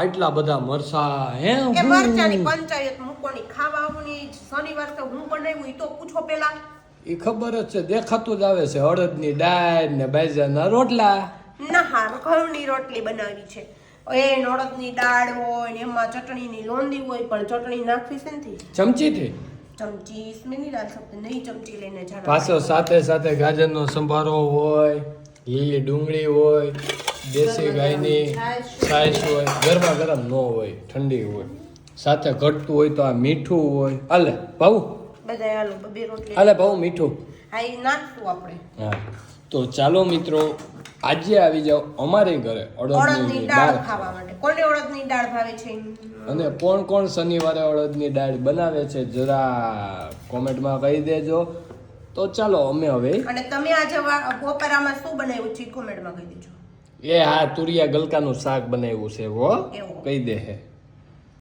એટલા બધા મરસા હે એ મરચાની પંચાયત મૂકોની ખાવા આવની શનિવાર તો હું બનાવ્યું ઈ તો પૂછો પેલા. એ ખબર જ છે, દેખાતું જ આવે છે. અડદની દાળ ને બાજરાના રોટલા. ના હાર ઘઉંની રોટલી બનાવી છે. એ અડદની દાળ હોય ને એમાં ચટણીની લોંદી હોય, પણ ચટણી નાખવી છે નથી ચમચીથી ચમચી इसमें नहीं डाल सकते, नहीं चमची लेने जाना. પાછો સાથે સાથે ગાજરનો સંભારો હોય, લીલી ડુંગળી હોય, દેશી ગાયની છાશ હોય, ગરમા ગરમ ન હોય, ઠંડી હોય, સાથે ઘટતું હોય તો આ મીઠું હોય. હાલે ભાઉ, બધા હાલો બે રોટલી હાલે ભાઉ મીઠું. હા એ નાખશું આપણે. હા તો ચાલો મિત્રો, આજે આવી જાઓ અમારી ઘરે અડદની દાળ ખાવા માટે. કોને અડદની દાળ ભાવે છે? અને કોણ કોણ શનિવારે અડદની દાળ બનાવે છે જરા કોમેન્ટમાં કહી દેજો. તો ચાલો અમે હવે. અને તમે આજે બપોરામાં શું બનાવ્યું છે કોમેન્ટમાં કહી દેજો. એ હા, તુરિયા ગલકાનું શાક બનાવ્યું છે હો, કહી દે હે.